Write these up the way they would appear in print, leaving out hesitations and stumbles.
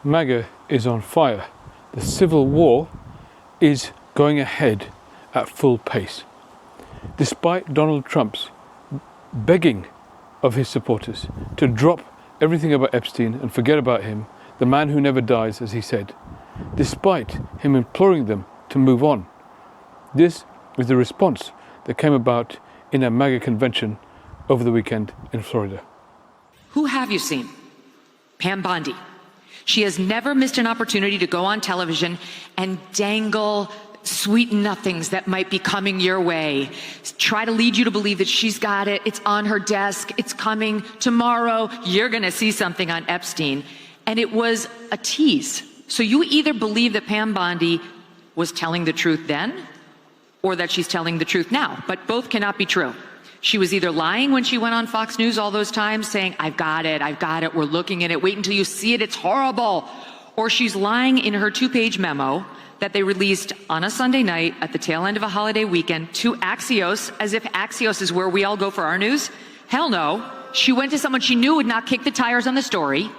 MAGA is on fire. The civil war is going ahead at full pace. Despite Donald Trump's begging of his supporters to drop everything about Epstein and forget about him, the man who never dies, as he said, despite him imploring them to move on, this is the response that came about in a MAGA convention over the weekend in Florida. Who have you seen? Pam Bondi. She has never missed an opportunity to go on television and dangle sweet nothings that might be coming your way. Try to lead you to believe that she's got it, it's on her desk, it's coming tomorrow, you're gonna see something on Epstein. And it was a tease. So you either believe that Pam Bondi was telling the truth then, or that she's telling the truth now, but both cannot be true. She was either lying when she went on Fox News all those times saying, I've got it, we're looking at it, wait until you see it, it's horrible. Or she's lying in her 2-page memo that they released on a Sunday night at the tail end of a holiday weekend to Axios, as if Axios is where we all go for our news. Hell no. She went to someone she knew would not kick the tires on the story,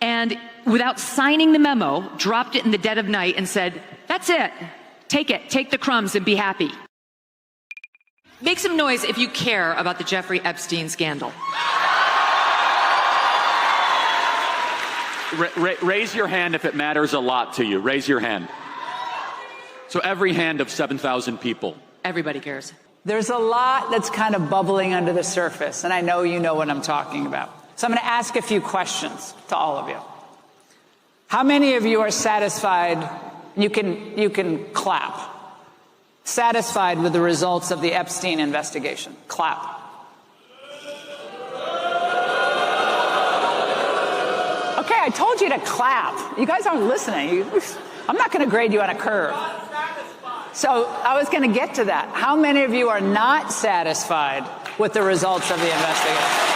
and without signing the memo, dropped it in the dead of night and said, that's it, take the crumbs and be happy. Make some noise if you care about the Jeffrey Epstein scandal. Raise your hand if it matters a lot to you. Raise your hand. So every hand of 7,000 people. Everybody cares. There's a lot that's kind of bubbling under the surface, and I know you know what I'm talking about. So I'm going to ask a few questions to all of you. How many of you are satisfied? You can clap. Satisfied with the results of the Epstein investigation? Clap. Okay, I told you to clap. You guys aren't listening. I'm not going to grade you on a curve. So I was going to get to that. How many of you are not satisfied with the results of the investigation?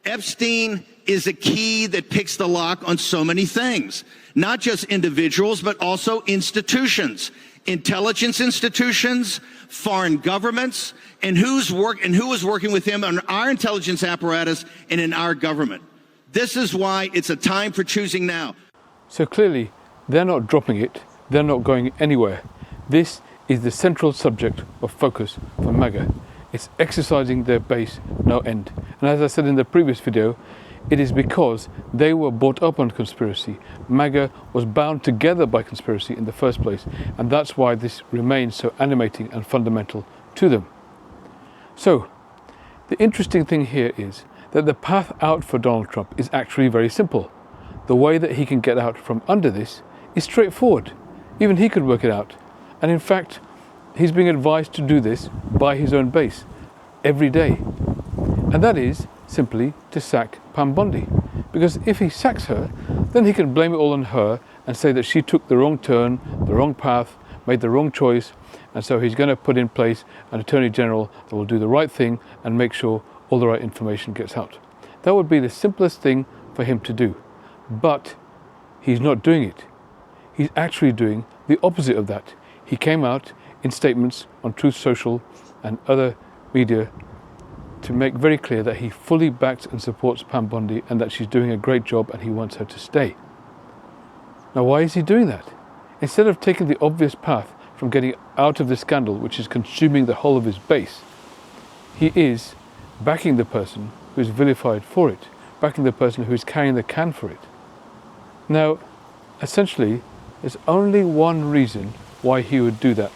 Epstein is a key that picks the lock on so many things, not just individuals, but also institutions, intelligence institutions, foreign governments, and who is working with him on our intelligence apparatus and in our government. This is why it's a time for choosing now. So clearly, they're not dropping it, they're not going anywhere. This is the central subject of focus for MAGA. It's exercising their base no end. And as I said in the previous video, it is because they were brought up on conspiracy. MAGA was bound together by conspiracy in the first place, and that's why this remains so animating and fundamental to them. So, the interesting thing here is that the path out for Donald Trump is actually very simple. The way that he can get out from under this is straightforward. Even he could work it out. And in fact, he's being advised to do this by his own base every day. And that is simply to sack Pam Bondi. Because if he sacks her, then he can blame it all on her and say that she took the wrong turn, the wrong path, made the wrong choice, and so he's going to put in place an attorney general that will do the right thing and make sure all the right information gets out. That would be the simplest thing for him to do. But he's not doing it. He's actually doing the opposite of that. He came out in statements on Truth Social and other media to make very clear that he fully backs and supports Pam Bondi and that she's doing a great job and he wants her to stay. Now, why is he doing that? Instead of taking the obvious path from getting out of the scandal, which is consuming the whole of his base, he is backing the person who is vilified for it, backing the person who is carrying the can for it. Now, essentially, there's only one reason why he would do that.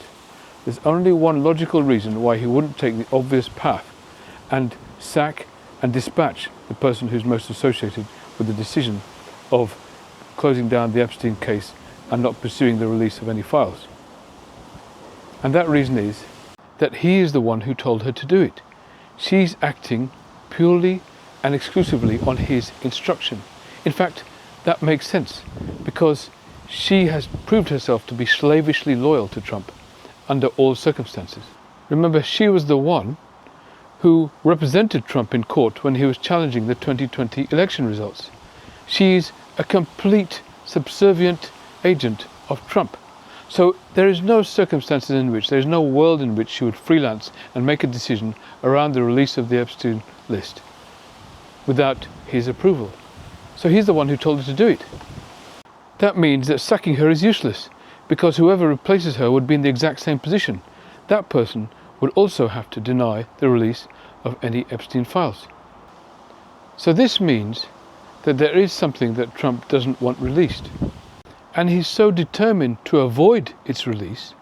There's only one logical reason why he wouldn't take the obvious path and sack and dispatch the person who's most associated with the decision of closing down the Epstein case and not pursuing the release of any files. And that reason is that he is the one who told her to do it. She's acting purely and exclusively on his instruction. In fact, that makes sense because she has proved herself to be slavishly loyal to Trump under all circumstances. Remember, she was the one who represented Trump in court when he was challenging the 2020 election results. She's a complete subservient agent of Trump. So there is no circumstances in which, there is no world in which she would freelance and make a decision around the release of the Epstein list without his approval. So he's the one who told her to do it. That means that sacking her is useless, because whoever replaces her would be in the exact same position. That person would also have to deny the release of any Epstein files. So this means that there is something that Trump doesn't want released. And he's so determined to avoid its release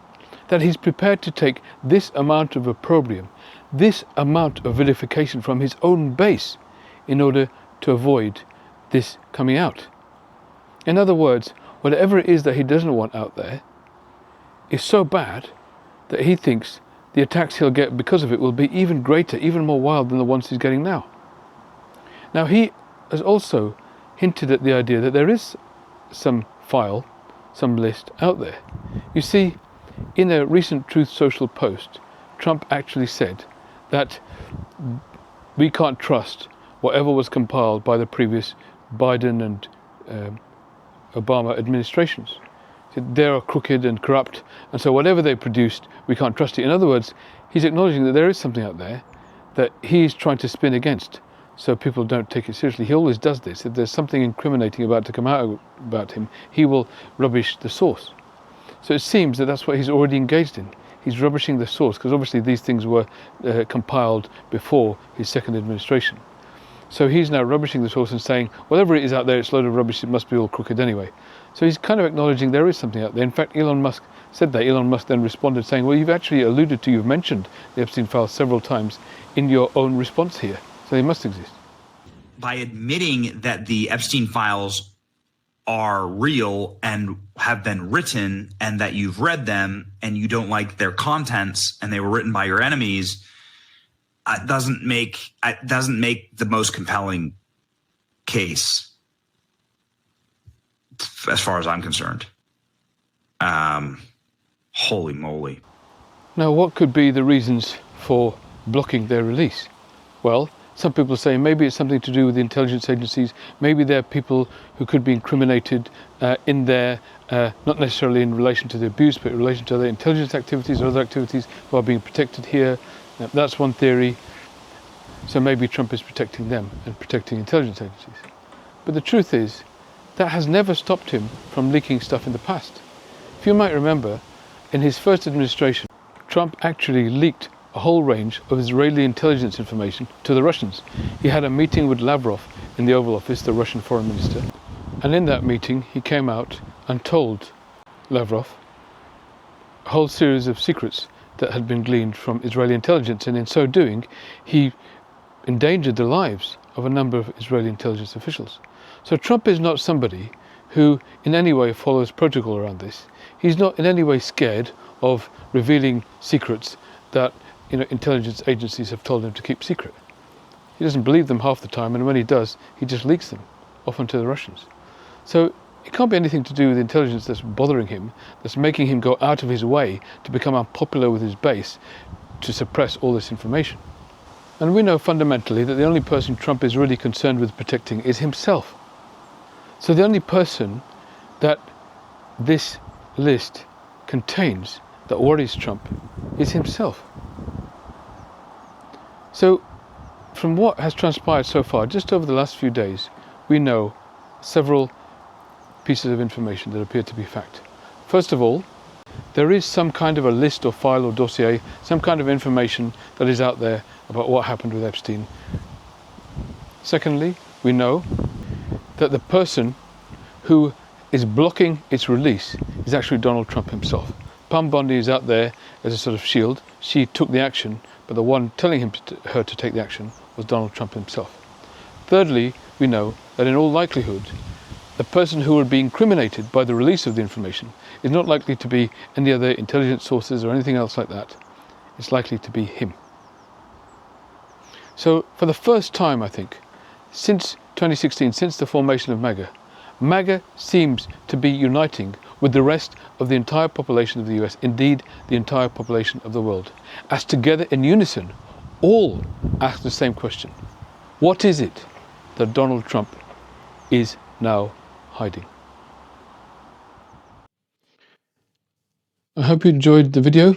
that he's prepared to take this amount of opprobrium, this amount of vilification from his own base in order to avoid this coming out. In other words, whatever it is that he doesn't want out there is so bad that he thinks the attacks he'll get because of it will be even greater, even more wild than the ones he's getting now. Now, he has also hinted at the idea that there is some file, some list out there. You see, in a recent Truth Social post, Trump actually said that we can't trust whatever was compiled by the previous Biden and Obama administrations. They're crooked and corrupt, and so whatever they produced, we can't trust it. In other words, he's acknowledging that there is something out there that he's trying to spin against, so people don't take it seriously. He always does this. If there's something incriminating about to come out about him, he will rubbish the source. So it seems that that's what he's already engaged in. He's rubbishing the source, because obviously these things were compiled before his second administration. So he's now rubbishing the source and saying, whatever it is out there, it's a load of rubbish, it must be all crooked anyway. So he's kind of acknowledging there is something out there. In fact, Elon Musk said that. Elon Musk then responded saying, well, you've actually you've mentioned the Epstein files several times in your own response here. So they must exist. By admitting that the Epstein files are real and have been written, and that you've read them and you don't like their contents and they were written by your enemies, doesn't make the most compelling case as far as I'm concerned. Holy moly. Now, what could be the reasons for blocking their release? Well, some people say maybe it's something to do with the intelligence agencies. Maybe there are people who could be incriminated in their, not necessarily in relation to the abuse, but in relation to other intelligence activities or other activities who are being protected here. That's one theory. So maybe Trump is protecting them and protecting intelligence agencies. But the truth is, that has never stopped him from leaking stuff in the past. If you might remember, in his first administration, Trump actually leaked a whole range of Israeli intelligence information to the Russians. He had a meeting with Lavrov in the Oval Office, the Russian foreign minister, and in that meeting he came out and told Lavrov a whole series of secrets that had been gleaned from Israeli intelligence, and in so doing he endangered the lives of a number of Israeli intelligence officials. So Trump is not somebody who in any way follows protocol around this. He's not in any way scared of revealing secrets that intelligence agencies have told him to keep secret. He doesn't believe them half the time, and when he does, he just leaks them off onto the Russians. So it can't be anything to do with intelligence that's bothering him, that's making him go out of his way to become unpopular with his base to suppress all this information. And we know fundamentally that the only person Trump is really concerned with protecting is himself. So the only person that this list contains that worries Trump is himself. So from what has transpired so far, just over the last few days, we know several pieces of information that appear to be fact. First of all, there is some kind of a list or file or dossier, some kind of information that is out there about what happened with Epstein. Secondly, we know that the person who is blocking its release is actually Donald Trump himself. Pam Bondi is out there as a sort of shield. She took the action, but the one telling her to take the action was Donald Trump himself. Thirdly, we know that in all likelihood, the person who will be incriminated by the release of the information is not likely to be any other intelligence sources or anything else like that. It's likely to be him. So for the first time, I think, since 2016, since the formation of MAGA, MAGA seems to be uniting with the rest of the entire population of the US, indeed the entire population of the world, as together in unison, all ask the same question. What is it that Donald Trump is now hiding? hope you enjoyed the video.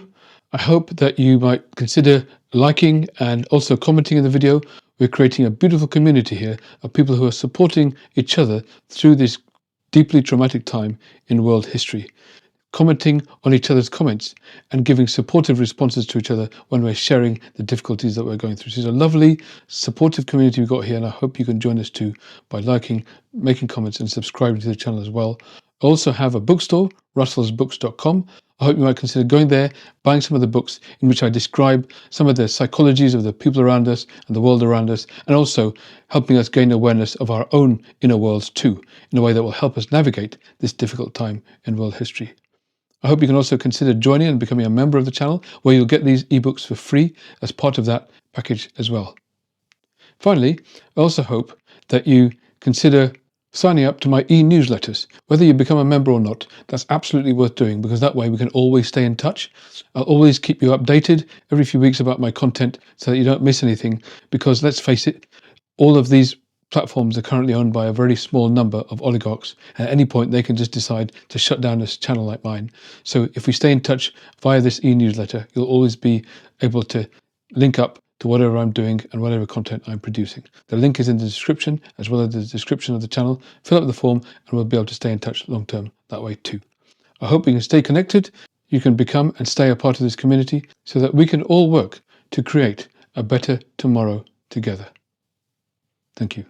I hope that you might consider liking and also commenting in the video. We're creating a beautiful community here of people who are supporting each other through this deeply traumatic time in world history, commenting on each other's comments and giving supportive responses to each other when we're sharing the difficulties that we're going through. So it's a lovely, supportive community we've got here, and I hope you can join us too by liking, making comments and subscribing to the channel as well. I also have a bookstore, russellsbooks.com. I hope you might consider going there, buying some of the books in which I describe some of the psychologies of the people around us and the world around us, and also helping us gain awareness of our own inner worlds too, in a way that will help us navigate this difficult time in world history. I hope you can also consider joining and becoming a member of the channel, where you'll get these ebooks for free as part of that package as well. Finally, I also hope that you consider signing up to my e-newsletters. Whether you become a member or not, that's absolutely worth doing, because that way we can always stay in touch. I'll always keep you updated every few weeks about my content so that you don't miss anything, because let's face it, all of these platforms are currently owned by a very small number of oligarchs. At any point, they can just decide to shut down a channel like mine. So if we stay in touch via this e-newsletter, you'll always be able to link up to whatever I'm doing and whatever content I'm producing. The link is in the description, as well as the description of the channel. Fill up the form and we'll be able to stay in touch long term that way too. I hope you can stay connected. You can become and stay a part of this community so that we can all work to create a better tomorrow together. Thank you.